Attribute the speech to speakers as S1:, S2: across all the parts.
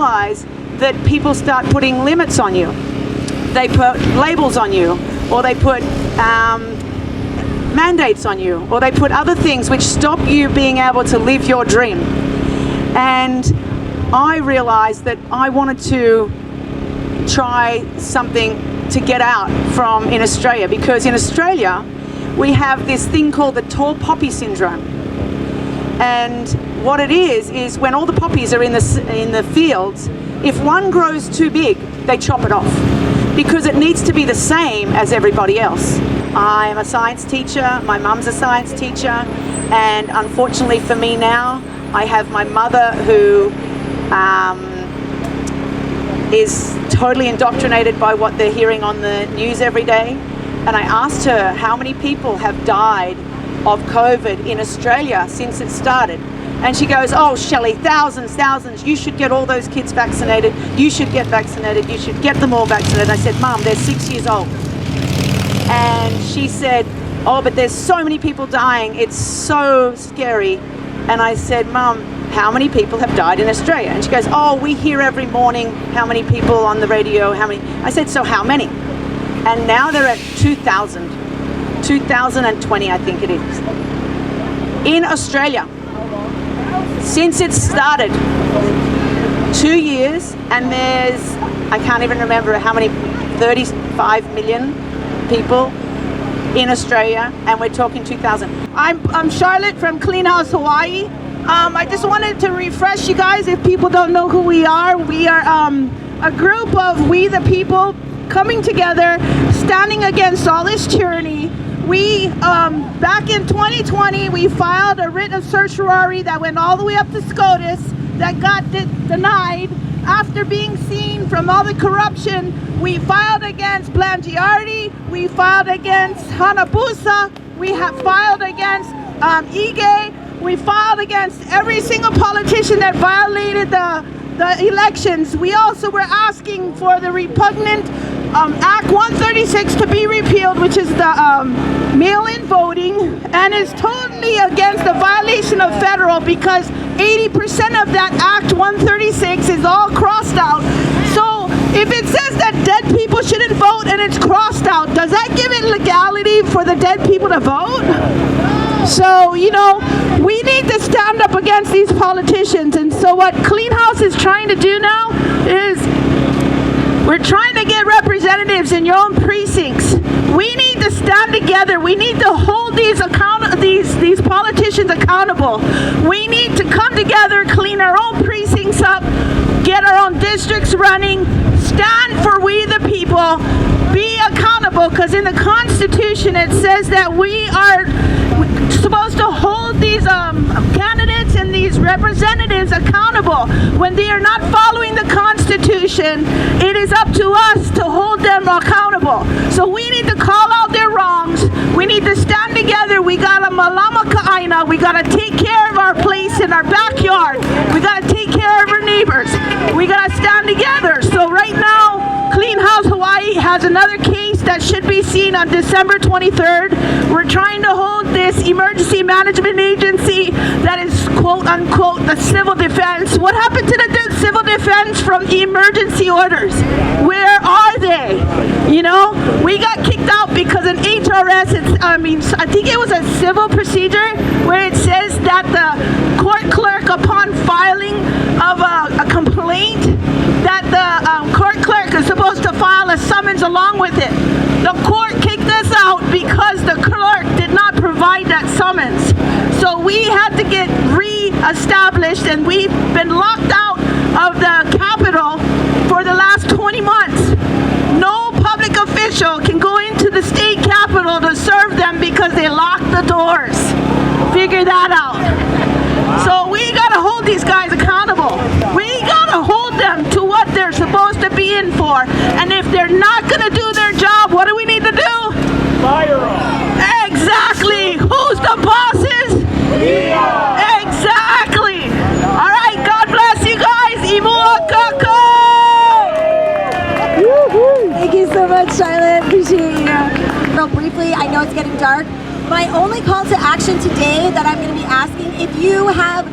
S1: realize that people start putting limits on you. They put labels on you, or they put mandates on you, or they put other things which stop you being able to live your dream. And I realized that I wanted to try something to get out from in Australia, because in Australia we have this thing called the tall poppy syndrome. And what it is when all the poppies are in the fields, if one grows too big, they chop it off, because it needs to be the same as everybody else. I am a science teacher, my mum's a science teacher, and unfortunately for me now, I have my mother who is totally indoctrinated by what they're hearing on the news every day. And I asked her how many people have died of COVID in Australia since it started. And she goes, oh, Shelley, thousands, you should get all those kids vaccinated, you should get vaccinated, you should get them all vaccinated. I said, Mum, they're 6 years old. And she said, oh, but there's so many people dying, it's so scary. And I said, Mum, how many people have died in Australia? And she goes, oh, we hear every morning how many people on the radio, how many. I said, so how many? And now they're at 2,000. 2020, I think it is. In Australia. Since it started. 2 years, and there's, I can't even remember how many, 35 million people in Australia, and we're talking 2,000.
S2: I'm Charlotte from Klean House Hawaii. I just wanted to refresh you guys if people don't know who we are. We are a group of we the people coming together, standing against all this tyranny. We, back in 2020, we filed a writ of certiorari that went all the way up to SCOTUS that got denied after being seen from all the corruption. We filed against Blangiardi, we filed against Hanabusa, we have filed against Ige, we filed against every single politician that violated the elections. We also were asking for the repugnant Act 136 to be repealed, which is the mail-in voting, and is totally against the violation of federal, because 80% of that Act 136 is all crossed out. So if it says that dead people shouldn't vote and it's crossed out, does that give it legality for the dead people to vote? So, you know, we need to stand up against these politicians. And so what Klean House is trying to do now is we're trying to get representatives in your own precincts. We need to stand together. We need to hold these politicians accountable. We need to come together, clean our own precincts up, get our own districts running, stand for we the people, be accountable, because in the Constitution it says that we are supposed to hold these candidates and these representatives accountable. When they are not following the Constitution, it is up to us to hold them accountable. So we need to call out their wrongs. We need to stand together. We gotta malama ka'aina. We gotta take care of our place in our backyard. We gotta take care of our neighbors. We gotta stand together. So right now, Klean House Hawaii has another case that should be seen on December 23rd. We're trying to hold this emergency management agency that is quote unquote the civil defense. What happened to the civil defense from the emergency orders? Where are they? You know, we got kicked out because an HRS, I think it was a civil procedure where it says that the court clerk, upon filing of a complaint, that the court clerk is supposed to file a summons along with it. The court kicked us out because the clerk did not provide that summons. So we had to get re-established, and we've been locked out of the Capitol for the last 20 months. No public official can go into the state capitol to serve them because they locked the doors. Figure that out. So we gotta hold these guys accountable. We gotta hold them to what they're supposed to be in for. And if they're not gonna do their job, what do we need to do?
S3: Fire them.
S2: Exactly. Who's the bosses?
S3: We are.
S2: Exactly. All right. God bless you guys. Imua kako.
S4: Thank you so much, Charlotte. Appreciate you. Real briefly, I know it's getting dark. My only call to action today that I'm going to be asking, if you have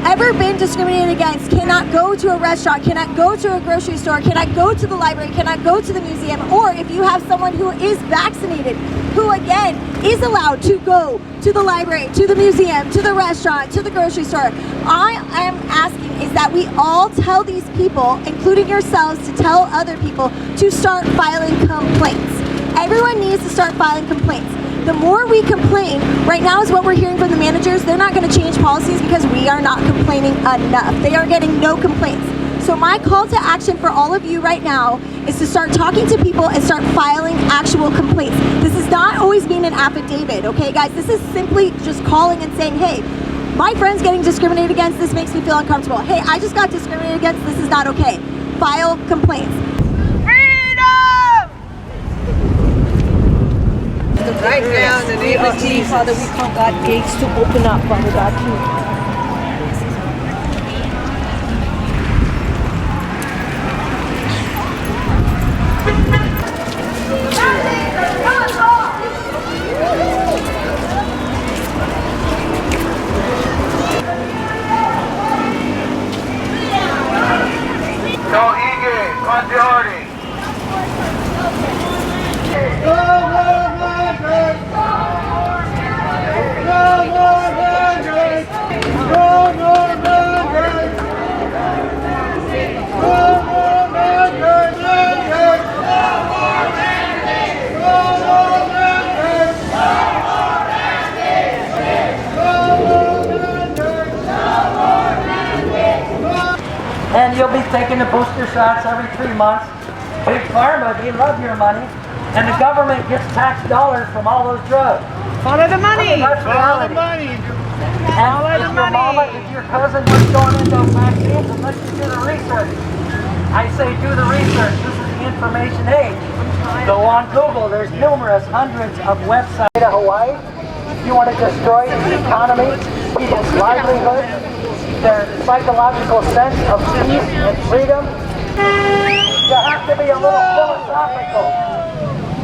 S4: ever been discriminated against cannot go to a restaurant, cannot go to a grocery store, cannot go to the library, cannot go to the museum, or if you have someone who is vaccinated, who again is allowed to go to the library, to the museum, to the restaurant, to the grocery store. I am asking is that we all tell these people, including yourselves, to tell other people to start filing complaints. Everyone needs to start filing complaints. The more we complain, right now is what we're hearing from the managers, they're not going to change policies because we are not complaining enough. They are getting no complaints. So my call to action for all of you right now is to start talking to people and start filing actual complaints. This is not always being an affidavit, okay guys? This is simply just calling and saying, hey, my friend's getting discriminated against, this makes me feel uncomfortable. Hey, I just got discriminated against, this is not okay. File complaints.
S5: Right now, in the name of Jesus.
S6: Father, we call God gates to open up, Father God.
S7: No Ige, majority.
S8: And you'll be taking the booster shots every 3 months. Big Pharma, they love your money. And the government gets tax dollars from all those drugs.
S2: Follow the money.
S8: That's reality. And if your mama, if your cousin was going into vaccines, unless you do the research. I say do the research. This is the information age. Go on Google. There's numerous, hundreds of websites. Hawaii, you want to destroy the economy, people's livelihood, their psychological sense of peace and freedom. You have to be a little philosophical,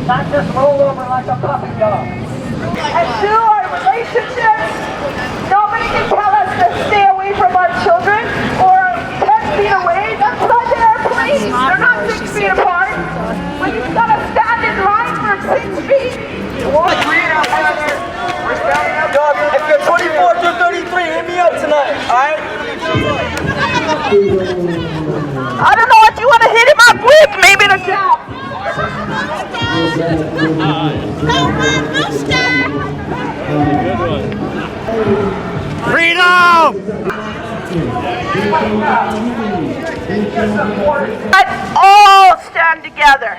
S8: not just roll over like a puppy dog.
S2: And to our relationships, nobody can tell us to stay away from our children or 10 feet away. That's not their place. They're not 6 feet apart. When you've got to stand in line for 6 feet.
S8: Dog, if you're 24 through 33, hit me up tonight, alright?
S2: I don't know what you want to hit him up with. Maybe the job.
S3: Freedom!
S2: Let's all stand together.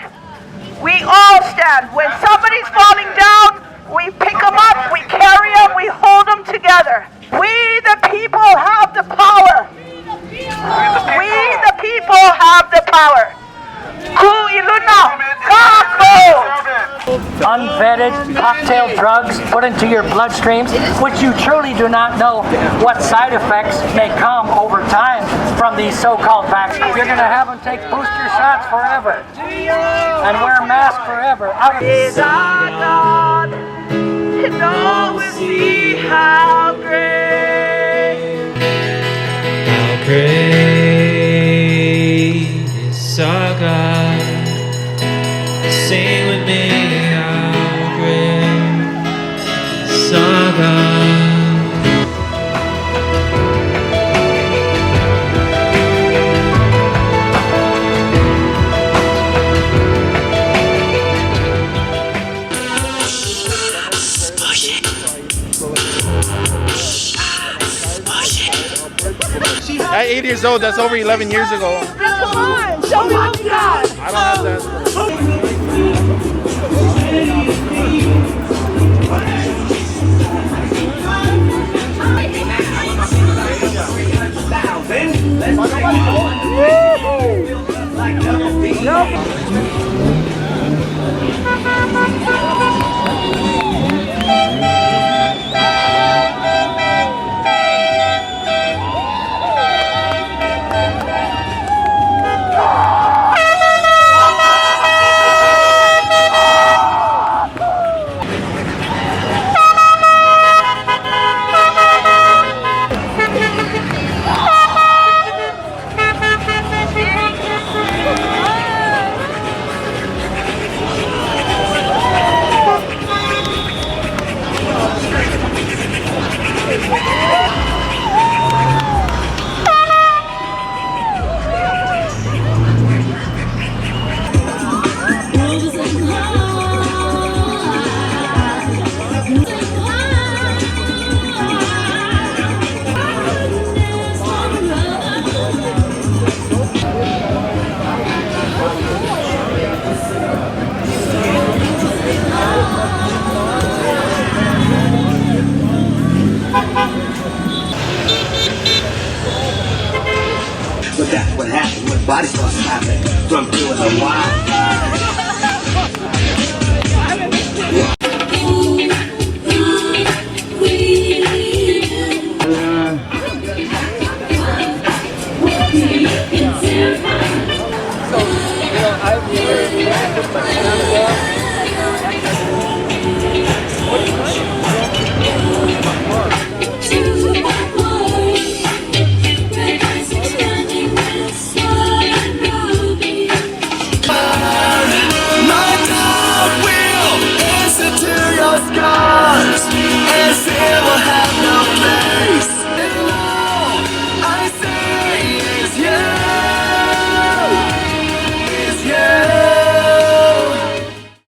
S2: We all stand. When somebody's falling down, we pick them up, we carry them, we hold them together. We the people have the power. We the people have the power.
S8: Unvetted cocktail drugs put into your bloodstreams, which you truly do not know what side effects may come over time from these so-called vaccines. You're going to have them take booster shots forever and wear masks forever.
S2: Is our God, and all will see how great.
S9: How great is our God? Sing with me, how great is our God?
S3: At 8 years old, that's over 11 years ago.
S2: Come on, show me what you got.
S3: I don't have that.
S10: But that's what happened when body parts happen from doing a while.
S8: So, you know, I've